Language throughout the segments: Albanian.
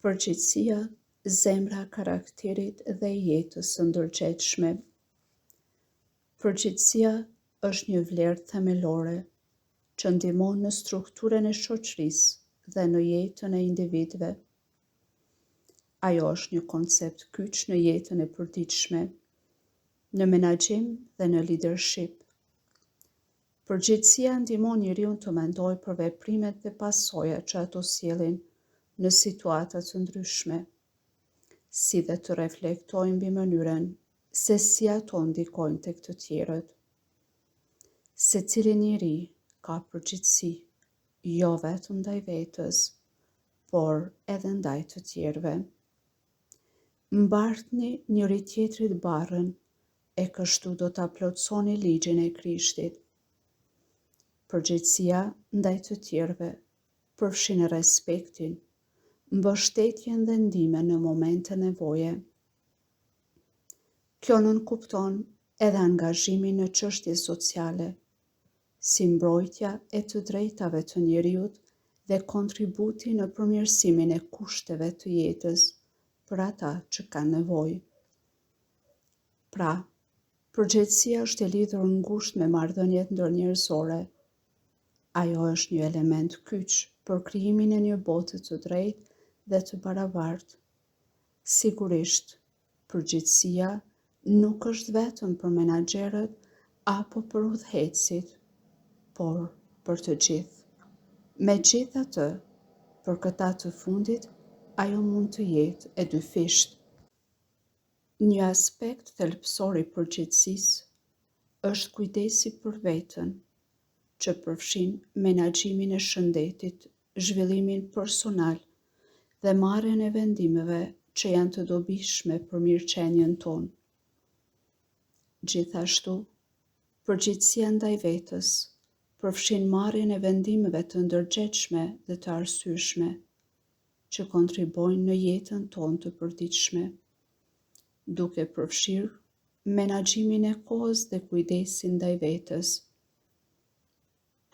Përgjithësia, zemra e karakterit dhe e jetës së ndërgjegjshme. Përgjithësia është një vlerë themelore që ndihmon në strukturën e shoqërisë dhe në jetën e individëve. Ajo është një koncept kyç në jetën e përditshme, në menaxhim dhe në leadership. Përgjithësia ndihmon njeriun të mendojë për veprimet dhe pasojat që ato sjellin në situata të ndryshme, si dhe të reflektojë mbi mënyrën se si ato ndikojnë tek të tjerët. Secili njeri ka përgjegjësi, jo vetëm ndaj vetes, por edhe ndaj të tjerëve. Mbartni njëri tjetrit barrën, e kështu do ta plotësoni ligjin e Krishtit. Përgjegjësia ndaj të tjerëve përfshin respektin, mbështetjen dhe ndihmën në momente nevoje. Kjo nënkupton edhe angazhimin në çështje sociale, si mbrojtja e të drejtave të njeriut dhe kontributi në përmirësimin e kushteve të jetës për ata që kanë nevojë. Pra, përgjegjësia është e lidhur ngushtë me marrëdhëniet ndërnjerëzore. Ajo është një element kyç për krijimin e një bote të drejtë dhe të barabartë. Sigurisht, përgjegjësia nuk është vetëm për menaxherët apo për udhëheqësit, por për të gjithë. Megjithatë, për këta të fundit, ajo mund të jetë e dyfishtë. Një aspekt thelbësor i përgjegjësisë është kujdesi për veten, që përfshin menaxhimin e shëndetit, zhvillimin personal dhe marrjen e vendimeve që janë të dobishme për mirëqenien tonë. Gjithashtu, përgjegjësia ndaj vetes përfshin marrjen e vendimeve të ndërgjegjshme dhe të arsyeshme, që kontribojnë në jetën tonë të përditshme, duke përfshirë menaxhimin e kohës dhe kujdesin ndaj vetes.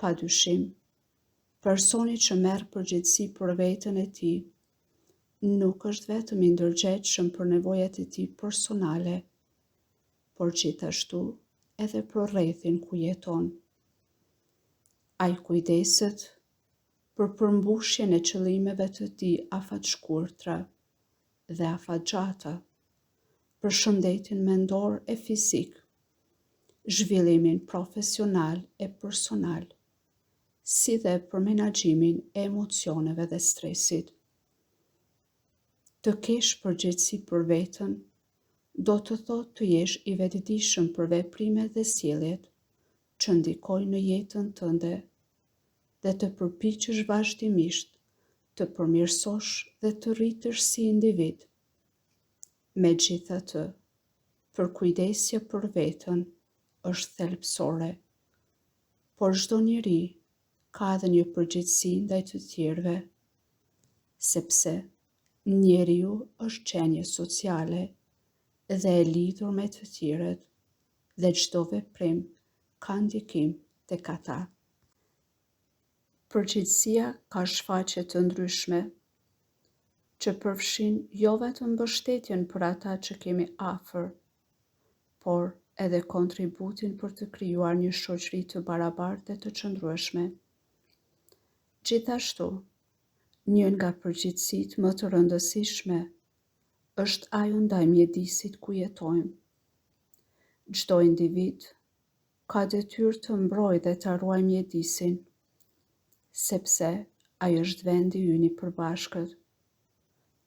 Padyshim, personi që merr përgjegjësi për veten e tij nuk është vetëm i ndërgjegjshëm për nevojat e tij personale, por gjithashtu edhe për rrethin ku jeton. Ai kujdeset për përmbushjen e qëllimeve të tij afatshkurtra dhe afatgjata, për shëndetin mendor e fizik, zhvillimin profesional e personal, si dhe për menaxhimin e emocioneve dhe stresit. Të kesh përgjegjësi për veten do të thotë të jesh i vetëdijshëm për veprimet dhe sjelljet që ndikojnë në jetën tënde dhe të përpiqesh vazhdimisht të përmirësosh dhe të rritesh si individ. Megjithatë, përkujdesja për veten është thelbësore, por çdo njeri ka edhe një përgjegjësi ndaj të tjerëve, sepse njeriu është qenie sociale dhe e lidhur me të tjerët, dhe çdo veprim ka ndikim tek ata. Përgjegjësia ka shfaqje të ndryshme, që përfshin jo vetëm mbështetjen për ata që kemi afër, por edhe kontributin për të krijuar një shoqëri të barabartë dhe të qëndrueshme. Gjithashtu, një nga përgjegjësitë më të rëndësishme është ajo ndaj mjedisit ku jetojmë. Çdo individ ka detyrë të mbrojë dhe të ruajë mjedisin, sepse ai është vendi ynë i përbashkët,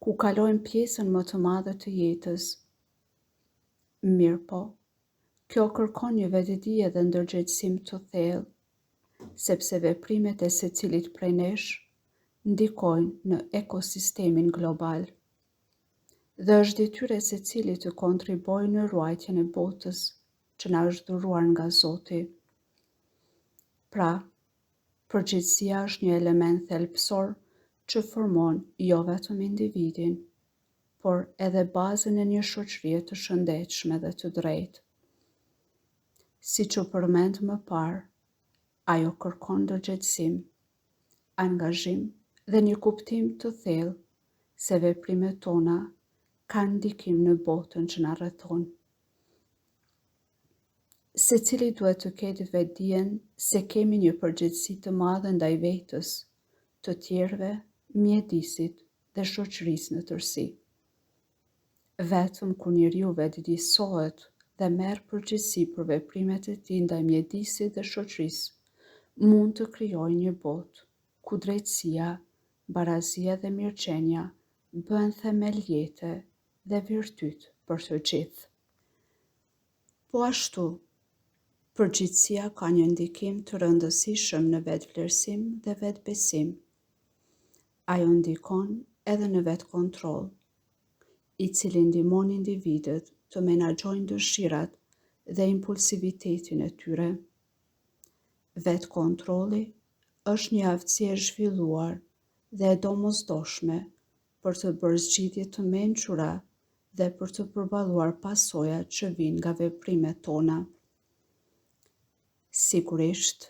ku kalojmë pjesën më të madhe të jetës. Mirëpo, kjo kërkon një vetëdije dhe ndërgjegjësim të thellë, sepse veprimet e secilit prej nesh ndikojnë në ekosistemin global. Dhe është detyrë e secilit të kontribojë në ruajtjen e botës që na është dhuruar nga Zoti. Pra, përgjegjësia është një element thelbësor që formon jo vetëm individin, por edhe bazën e një shoqërie të shëndetshme dhe të drejtë. Siç u përmend më parë, ajo kërkon ndërgjegjësim, angazhim dhe një kuptim të thellë se veprimet tona kanë ndikim në botën që na rrethon. Secili duhet të ketë vetdijen se kemi një përgjegjësi të madhe ndaj vetës, të tjerëve, mjedisit dhe shoqërisë në tërësi. Vetëm kur njeriu vetëdijsohet dhe merr përgjegjësi për veprimet e tij ndaj mjedisit dhe shoqërisë, mund të krijojë një botë ku drejtësia, barazia dhe mirëqenia bëhen themel jete dhe virtyt për të gjithë. Po ashtu, përgjegjësia ka një ndikim të rëndësishëm në vetvlerësim dhe vetbesim. Ajo ndikon edhe në vetkontroll, i cili ndihmon individët të menaxhojnë dëshirat dhe impulsivitetin e tyre. Vetkontrolli është një aftësi e zhvilluar dhe e domosdoshme për të bërë zgjidhje të mençura dhe për të përballuar pasojat që vijnë nga veprimet tona. Sigurisht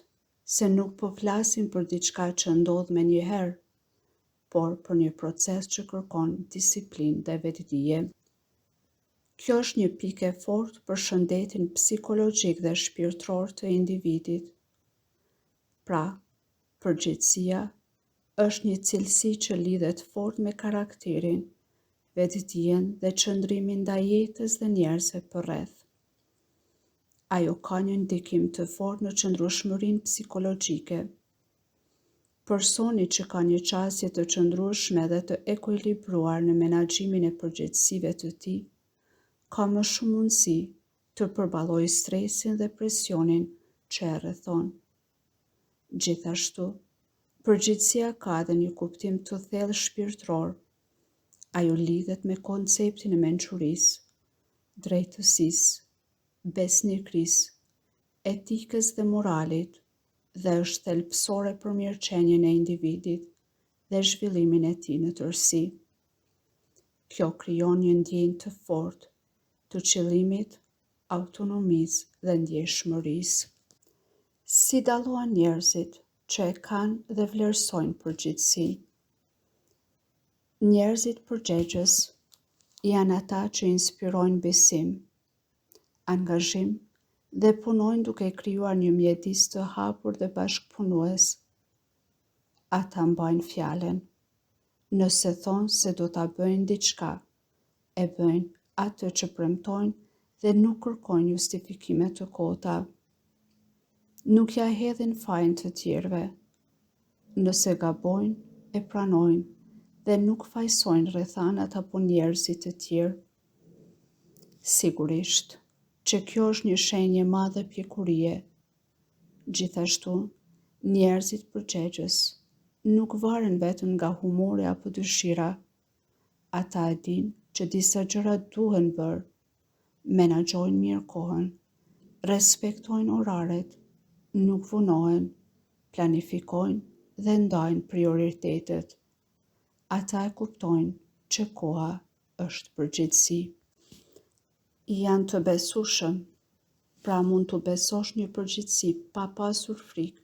se nuk po flasim për diçka që ndodh menjëherë, por për një proces që kërkon disiplinë dhe vetdije. Kjo është një pikë e fortë për shëndetin psikologjik dhe shpirtëror të individit. Pra, përgjegjësia është një cilësi që lidhet fort me karakterin, vetdijen dhe qëndrimin ndaj jetës dhe njerëzve përreth. Ajo ka një ndikim të fortë në qëndrueshmërinë psikologjike. Personi që ka një qasje të qëndrueshme dhe të ekuilibruar në menaxhimin e përgjegjësive të tij, ka më shumë mundësi të përballojë stresin dhe presionin që e rrethon. Gjithashtu, përgjegjësia ka edhe një kuptim të thellë shpirtëror. Ajo lidhet me konceptin e mençurisë, drejtësisë, besnikërisë, etikës dhe moralit, dhe është thelbësore për mirëqenien e individit dhe zhvillimin e tij në tërësi. Kjo krijon një ndjenjë të fortë të qëllimit, autonomisë dhe ndjeshmërisë. Si dallohen njerëzit që e kanë dhe vlerësojnë përgjegjësinë? Njerëzit përgjegjës janë ata që inspirojnë besim, angazhim dhe punojnë duke krijuar një mjedis të hapur dhe bashkëpunues. Ata mbajnë fjalën. Nëse thonë se do ta bëjnë diçka, e bëjnë atë që premtojnë dhe nuk kërkojnë justifikime të kota. Nuk ja hedhin fajin të tjerëve. Nëse gabojnë, e pranojnë dhe nuk fajsojnë rrethanat apo njerëzit të tjerë. Sigurisht që kjo është një shenjë e madhe pjekurie. Gjithashtu, njerëzit përgjegjës nuk varen vetëm nga humori apo dëshira. Ata e dinë që disa gjëra duhen bërë, menaxhojnë mirë kohën, respektojnë oraret, nuk vonohen, planifikojnë dhe ndajnë prioritetet. Ata e kuptojnë që koha është përgjegjësi. Janë të besueshëm, pra mund të besosh një përgjegjësi pa pasur frikë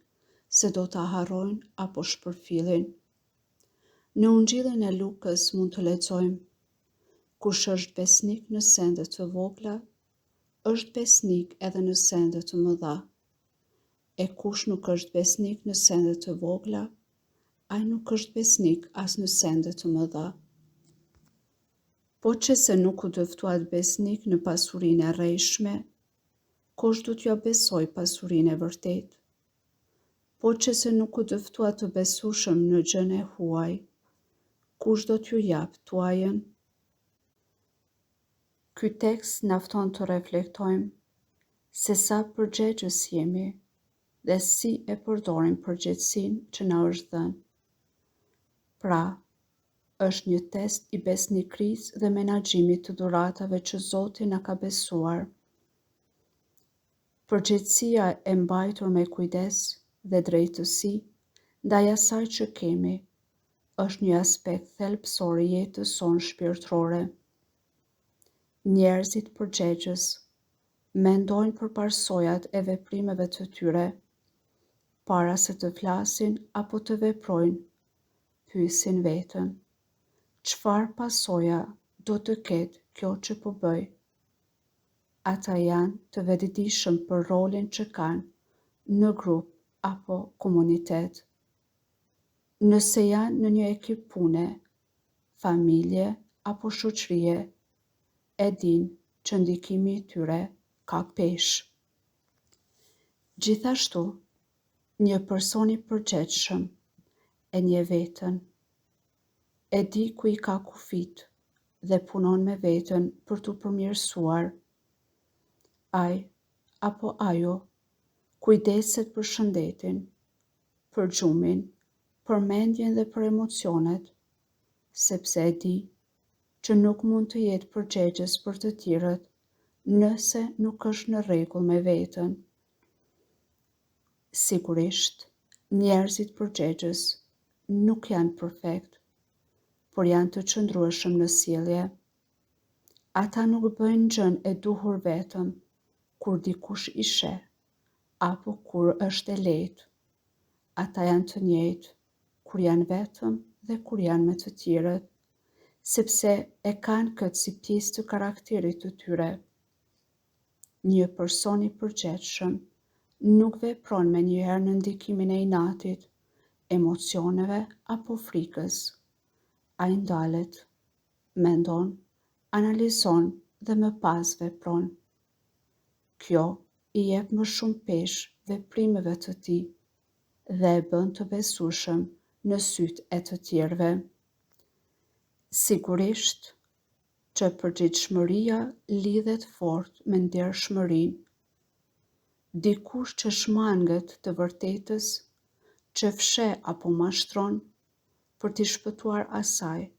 se do ta harrojnë apo shpërfillin. Në Ungjillin e Lukës mund të lexojmë: kush është besnik në sende të vogla, është besnik edhe në sende të mëdha. E kush nuk është besnik në sende të vogla, ai nuk është besnik as në sende të mëdha. Po që se nuk u dëftuat besnik në pasurinë e rrejshme, kush do t'ja besoj pasurinë e vërtet? Po që se nuk u dëftuat të besueshëm në gjën e huaj, kush do t'ju jap tuajën? Ky tekst na fton të reflektojmë se sa përgjegjës jemi dhe si e përdorim përgjegjësinë që na është dhënë. Pra, është një test i besnikërisë dhe menaxhimit të dhuratave që Zoti na ka besuar. Përgjegjësia e mbajtur me kujdes dhe drejtësi ndaj asaj që kemi është një aspekt thelbësor i jetës sonë shpirtërore. Njerëzit përgjegjës mendojnë për parsojat e veprimeve të tyre, para se të flasin apo të veprojnë, pyesin veten: Çfarë pasoja do të ketë kjo që po bëj? Ata janë të vetëdijshëm për rolin që kanë në grup apo komunitet. Nëse janë në një ekip pune, familje apo shoqërie, e din që ndikimi i tyre ka peshë. Gjithashtu, një person i përgjithshëm e njeh veten, e di ku i ka kufit dhe punon me veten për t'u përmirësuar. Ai apo ajo kujdeset për shëndetin, për gjumin, për mendjen dhe për emocionet, sepse e di që nuk mund të jetë përgjegjës për të tjerët nëse nuk është në rregull me veten. Sigurisht, njerëzit përgjegjës nuk janë perfekt, por janë të qëndrueshëm në sjellje. Ata nuk bëjnë gjën e duhur vetëm kur dikush i sheh, apo kur është e lehtë. Ata janë të njëjtë kur janë vetëm dhe kur janë me të tjerët, sepse e kanë këtë si pjesë të karakterit të tyre. Një person i përgjithshëm nuk vepron menjëherë në ndikimin e inatit, emocioneve apo frikës. Ai ndalet, mendon, analizon dhe më pas vepron. Kjo i jep më shumë peshë veprimeve të tij dhe e bën të besueshëm në sytë e të tjerëve. Sigurisht që përgjegjshmëria lidhet fort me ndershmërinë. Dikush që shmanget të vërtetës, që fsheh apo mashtron për t'i shpëtuar asaj,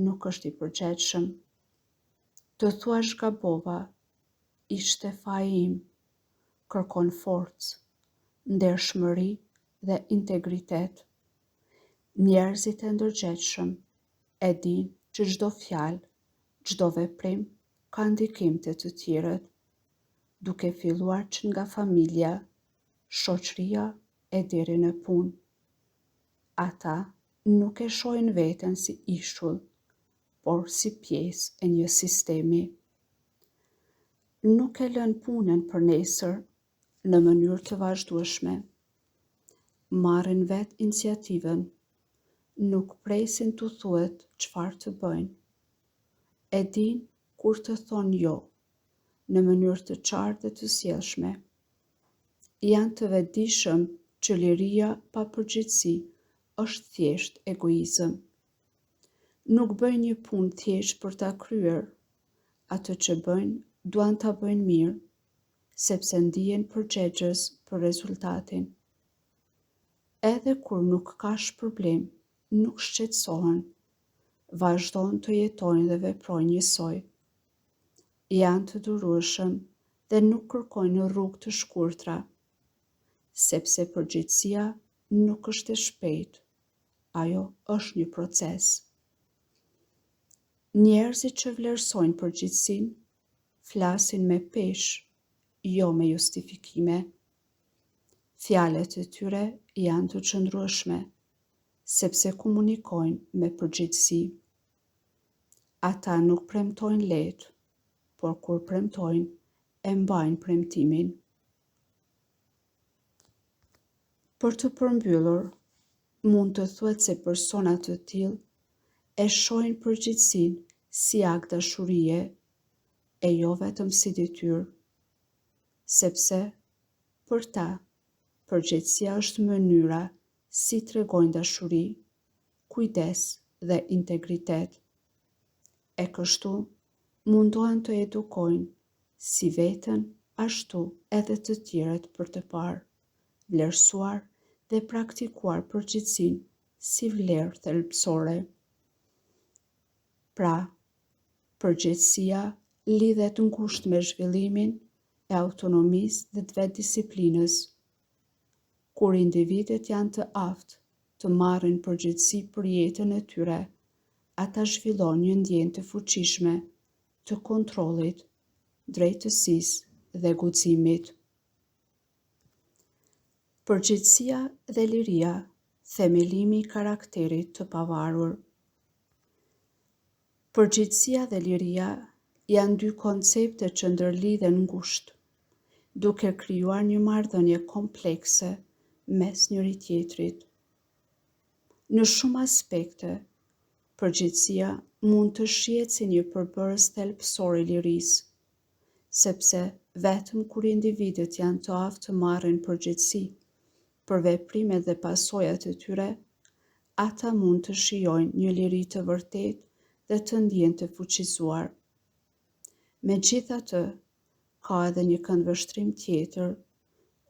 nuk është i përgjegjshëm. Të thuash gabova, ishte faji im, kërkon forcë, ndershmëri dhe integritet. Njerëzit e ndërgjegjshëm e dinë që çdo fjalë, çdo veprim ka ndikim te të tjerët, duke filluar që nga familja, shoqëria e deri në punë. Ata nuk e shohin veten si ishull, por si pjesë e një sistemi. Nuk e lën punën për nesër në mënyrë të vazhdueshme. Marrin vetë iniciativën, nuk presin t'u thuhet çfarë të bëjnë. E din kur të thonë jo, në mënyrë të qartë dhe të sjellshme. Janë të vetëdijshëm që liria pa përgjegjësi është thjesht egoizëm. Nuk bëjnë një punë thjesht për ta kryer. Atë që bëjnë, duan ta bëjnë mirë, sepse ndihen përgjegjës për rezultatin. Edhe kur nuk ka shpërblim, nuk shqetësohen, vazhdojnë të jetojnë dhe veprojnë njësoj. Janë të durueshëm dhe nuk kërkojnë rrugë të shkurtra, sepse përgjegjësia nuk është e shpejtë, ajo është një proces. Njerëzit që vlerësojnë përgjegjësinë flasin me peshë, jo me justifikime. Fjalët e tyre janë të qëndrueshme, sepse komunikojnë me përgjegjësi. Ata nuk premtojnë lehtë, por kur premtojnë, e mbajnë premtimin. Për të përmbyllur, mund të thuhet se persona të tillë e shohin përgjegjësinë si akt dashurie, e jo vetëm si detyrë, sepse për ta, përgjegjësia është mënyra si tregojnë dashuri, kujdes dhe integritet. E kështu mundohen të edukojnë si veten, ashtu edhe të tjerët për të parë, vlerësuar dhe praktikuar përgjegjësinë si vlerë thelbësore. Pra, përgjegjësia lidhet ngushtë me zhvillimin e autonomisë dhe të vetëdisiplinës. Kur individet janë të aftë të marrin përgjegjësi për jetën e tyre, ata zhvillojnë një ndjenjë të fuqishme të kontrollit, drejtësisë dhe guximit. Përgjegjësia dhe liria, themelimi i karakterit të pavarur. Përgjegjësia dhe liria janë dy koncepte që ndërlidhen ngushtë, duke krijuar një marrëdhënie komplekse mes njëri tjetrit. Në shumë aspekte, përgjegjësia mund të shihet si një përbërës thelbësor i lirisë, sepse vetëm kur individët janë të aftë të marrin përgjegjësi për veprimet dhe pasojat e tyre, ata mund të shijojnë një liri të vërtetë dhe të ndjehen të fuqizuar. Megjithatë, ka edhe një këndvështrim tjetër,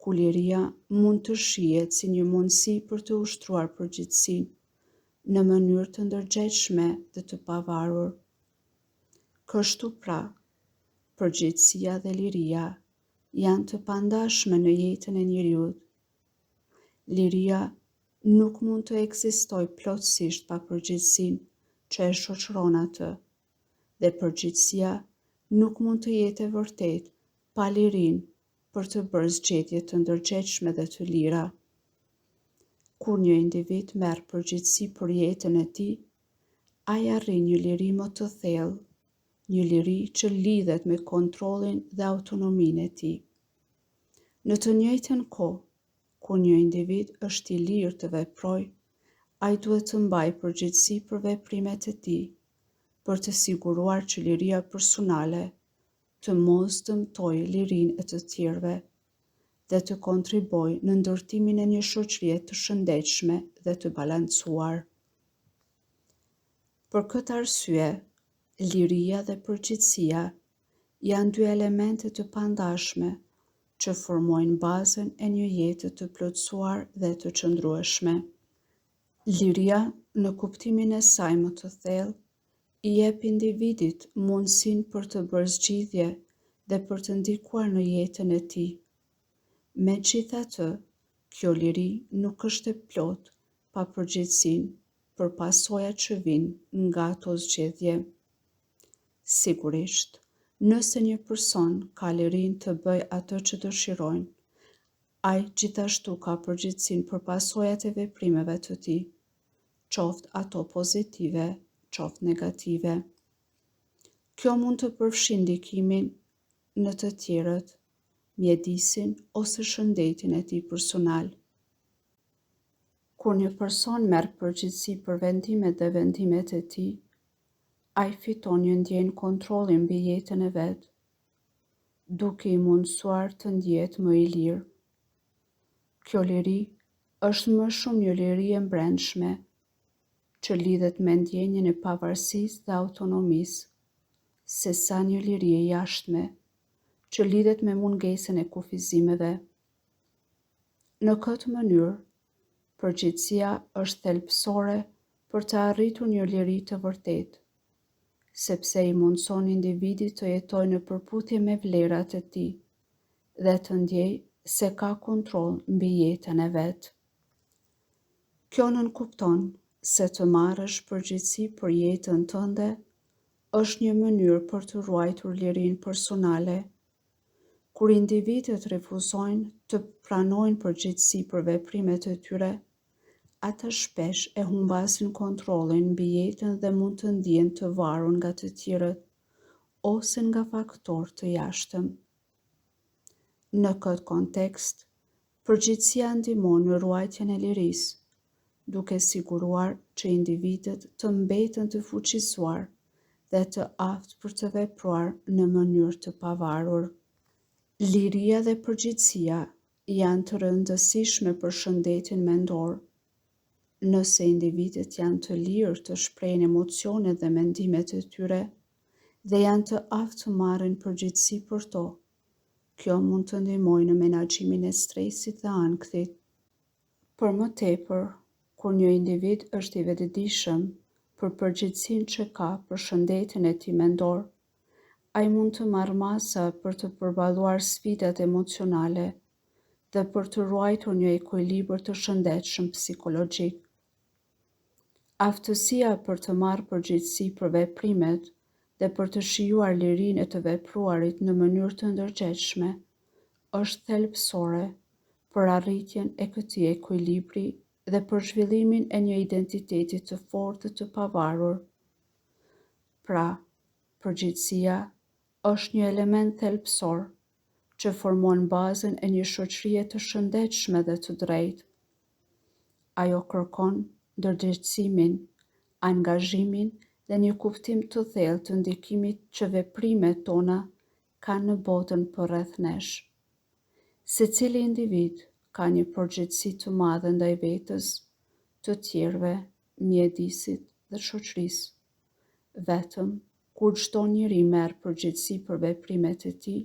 ku liria mund të shihet si një mundësi për të ushtruar përgjegjësinë në mënyrë të ndërgjegjshme dhe të pavarur. Kështu pra, përgjegjësia dhe liria janë të pandashme në jetën e njeriut. Liria nuk mund të ekzistojë plotësisht pa përgjegjësinë që e shoqëron atë, dhe përgjegjësia nuk mund të jetë e vërtetë pa lirinë për të bërë zgjedhje të ndërgjegjshme dhe të lira. Kur një individ merr përgjegjësi për jetën e tij, ai arrin një liri më të thellë, një liri që lidhet me kontrollin dhe autonominë e tij. Në të njëjtën kohë, kur një individ është i lirë të veprojë, ai duhet të mbajë përgjegjësi për veprimet e tij, për të siguruar që liria personale të mos dëmtojë lirinë e të tjerëve dhe të kontribojë në ndërtimin e një shoqërie të shëndetshme dhe të balancuar. Për këtë arsye, liria dhe përgjegjësia janë dy elemente të pandashme që formojnë bazën e një jete të plotësuar dhe të qëndrueshme. Liria, në kuptimin e saj më të thellë, i jep individit mundësinë për të bërë zgjidhje dhe për të ndikuar në jetën e tij. Megjithatë, kjo liri nuk është e plotë pa përgjegjësinë për pasojat që vijnë nga ato zgjedhje. Sigurisht, nëse një person ka lirinë të bëjë atë që dëshirojnë, ai gjithashtu ka përgjegjësinë për pasojat e veprimeve të tij, qoftë ato pozitive, qoftë negative. Kjo mund të përfshijë ndikimin në të tjerët, mjedisin ose shëndetin e tij personal. Kur një person merr përgjegjësi për vendimet dhe vendimet e tij, ai fiton një ndjenjë kontrolli mbi jetën e vet, duke i mundësuar të ndjehet më i lirë. Kjo liri është më shumë një liri e brendshme, që lidhet me ndjenjën e pavarësisë dhe autonomisë, sesa një liri e jashtme, që lidhet me mungesën e kufizimeve. Në këtë mënyrë, përgjegjësia është thelbësore për të arritur një liri të vërtetë, sepse i mundëson individit të jetojë në përputhje me vlerat e tij dhe të ndjejë se ka kontroll mbi jetën e vet. Kjo nënkupton se të marrësh përgjegjësi për jetën tënde është një mënyrë për të ruajtur lirinë personale. Kur individët refuzojnë të pranojnë përgjegjësi për veprimet e tyre, ata shpesh e humbasin kontrollin mbi jetën dhe mund të ndihen të varur nga të tjerët ose nga faktorë të jashtëm. Në këtë kontekst, përgjegjësia ndihmon në ruajtjen e lirisë, duke siguruar që individët të mbeten të fuqizuar dhe të aftë për të vepruar në mënyrë të pavarur. Liria dhe përgjegjësia janë të rëndësishme për shëndetin mendor. Nëse individët janë të lirë të shprehin emocionet dhe mendimet e tyre dhe janë të aftë të marrin përgjegjësi për to, kjo mund të ndihmojë në menaxhimin e stresit dhe ankthit. Për më tepër, kur një individ është i vetëdijshëm për përgjegjësinë që ka për shëndetin e tij mendor, ai mund të marrë masa për të përballuar sfidat emocionale dhe për të ruajtur një ekuilibër të shëndetshëm psikologjik. Aftësia për të marrë përgjegjësi për veprimet dhe për të shijuar lirinë e të vepruarit në mënyrë të ndërgjegjshme është thelbësore për arritjen e këtij ekuilibri dhe për zhvillimin e një identiteti të fortë të pavarur. Pra, përgjegjësia është një element thelbësor që formon bazën e një shoqërie të shëndetshme dhe të drejtë. Ajo kërkon ndërgjegjësimin, angazhimin dhe një kuptim të thellë të ndikimit që veprimet tona kanë në botën përreth nesh. Secili individ ka një përgjegjësi të madhe ndaj vetes, të tjerëve, mjedisit dhe shoqërisë. Vetëm kur çdo njeri merr përgjegjësi për veprimet e tij,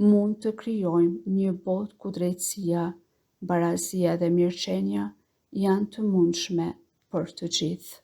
mund të krijojmë një botë ku drejtësia, barazia dhe mirëqenia janë të mundshme për të gjithë.